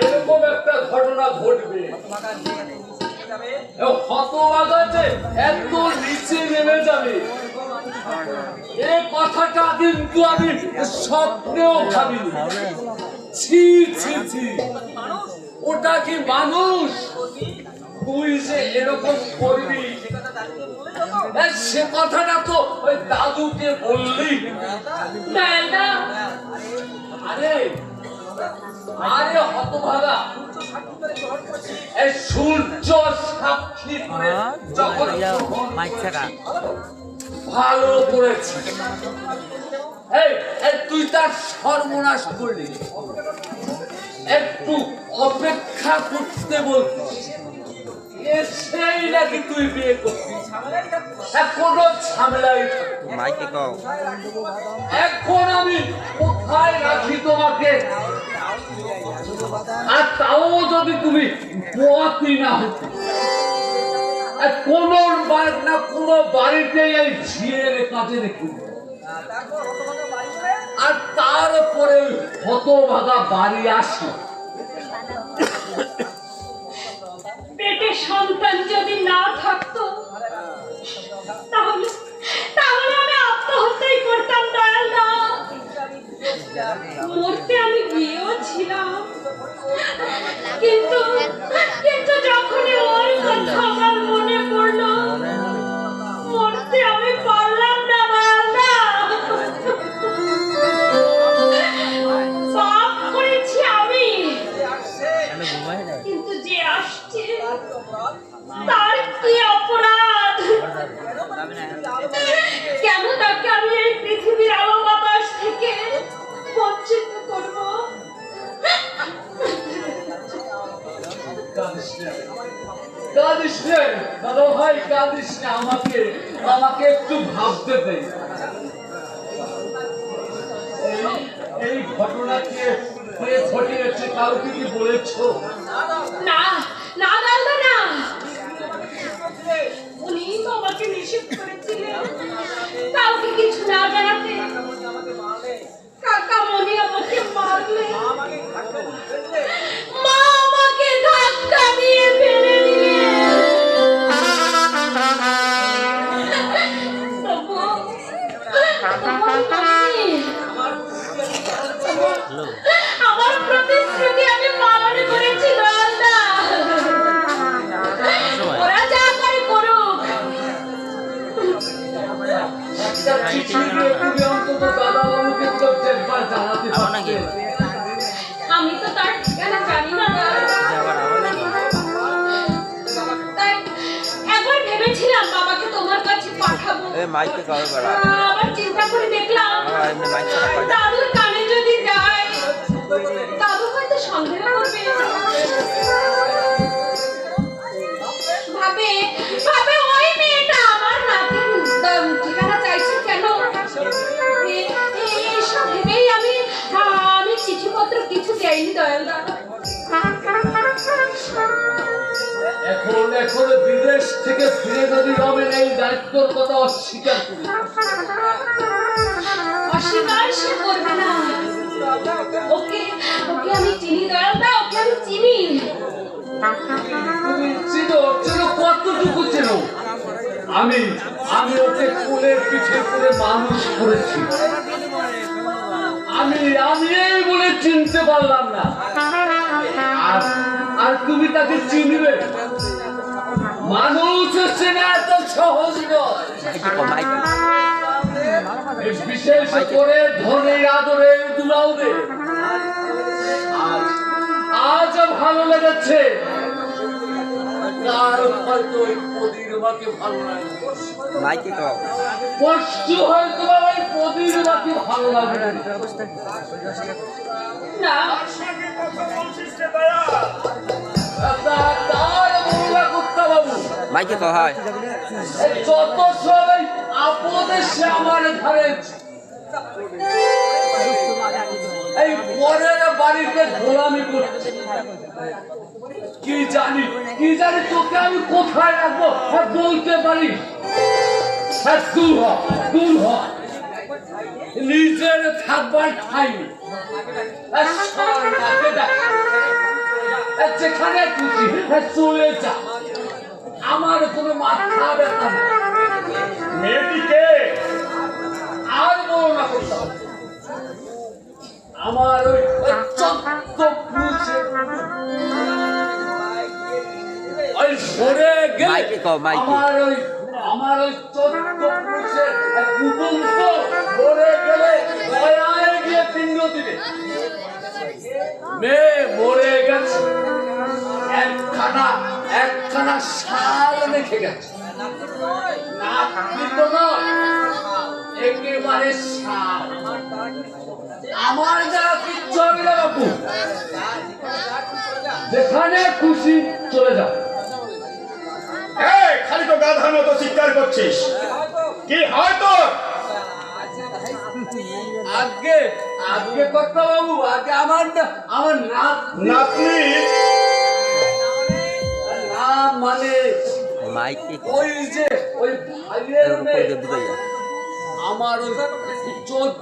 এরকম একটা ঘটনা ঘটবে, হতভাগা যে এত নিচে নেমে যাবে এই কথাটা কিন্তু আমি স্বপ্নেও ভাবিনি। ছি ছি ছি, ওটা কি মানুষ? তুই যে এরকম করবি সে কথাটা তো ওই দাদুকে বললি। আরে আরে হতভাগা, এই সূর্য সাক্ষী করে যখন ভালো করেছি, তুই তার সর্বনাশ করলি। একটু অপেক্ষা করতে বলছিস, সেই নাকি তুই বিয়ে করছিস? কোনো ঝামেলাই এখন আমি কোথায় রাখি তোমাকে? আর তাও যদি তুমি পথই না হতো, কোন না কোন বাড়িতে এই ঝিয়ের কাজে রেখে, আর তারপরে হতভাগা বাড়ি আসে। পেটে সন্তান যদি না থাকতো তাহলে তাহলে আমি আত্মহত্যাই করতাম। দয়াল না, মরতে আমি গিয়েও ছিলাম, কিন্তু কিন্তু যখনই ওই কথা আমার মনে পড়লো, মরতে আমি পারলাম না। দয়াল না, পাপ করেছি আমি, কিন্তু যে আসছে তার কি অপরাধ? কেন তাকে আমি এই পৃথিবীর আলো বাতাস থেকে বঞ্চিত করব? কাঁদিস নে দাদা ভাই, কাঁদিস না, আমাকে একটু ভাবতে দে। এই ঘটনা কে ঘটিয়েছে কাউকে কি বলেছো? না না দাদা না, উনি তো আমাকে নিষেধ করেছিলেন কাউকে কিছু না জানাতে। কাকা মনি আমাকে মারলে, মা আমাকে ধাক্কা দিয়ে ফেলে দিলে, আমার প্রতিশ্রুতি আমি পালন করেছি। ওরা যা করে করুক, আমি তো তার ঠিকানা জানি না। তাই একবার ভেবেছিলাম বাবাকে তোমার কাছে পাঠাবো, আবার চিন্তা করে দেখলাম দাদুর কানে যদি যায় দাদু হয়তো সন্দেহ করবে, ভাবে ওই মেয়েটা আমার নাতির ঠিকানা চাইছে কেন। এইসব ভেবেই আমি চিঠিপত্র কিছু দেয়নি। দয়াল দাদা, এখন বিদেশ থেকে ফিরে যদি রবেন এই দায়িত্বর কথা অস্বীকার করি, অস্বীকার সে করবে না। ওকে আমি চিনি দয়াল দা, ওকে আমি চিনি। তুমি চিনো কতটুকু চেনো? আমি ওকে কোলের পিঠে করে মানুষ করেছি। আমি এই বলে চিনতে পারলাম না, আর তুমি তাকে চিনবে? মানুষ চেনা এত সহজ নয়, বিশেষ করে ধনের আদরে দুলাউরে। আজ ভালো লেগেছে, কার হয়তো ওই পদির মাকে ভালো লাগে, পরশু হয়তো ওই পদির মাকে ভালো লাগে না। মাইকে তো হয় যত সবাই আপদে সে আমার ঘরে, এই পরের বাড়িতে গোলামি করছে। কি জানি তোকে আমি কোথায় রাখবো বলতে পারি? দূর হ, নিজের থাকবার ঠাই। যেখানে খুশি চলে যা, আমার কোনো মাথা ব্যথা নেই। মেয়েটিকে আর বর্ণনা করতে হবে? আমার ওই চোদ্দ পুরুষের ওই সরে গেলে মাইকে কও, মাইকে। আমার ওই চোদ্দ পুরুষের কুটুম্ব মরে গেলে দয়ায় গিয়ে পিণ্ড দিবে। মেয়ে মরে গেছে, একখানা শাল মেখে গেছে, নাতনি তো নয়, একেবারে শাল। আমার যারা কিচ্ছু হবে না বাপু, যেখানে খুশি চলে যাও। এই খালি তো গাধার মতো চিৎকার করছিস, কি হয় তোর? আগে কর্তা বাবু, আগে আমার নাতনি নাম মানে মাইকে ওই যে ওই ভাইয়ের মেয়ে, বুঝাইয়া আমার ওই 14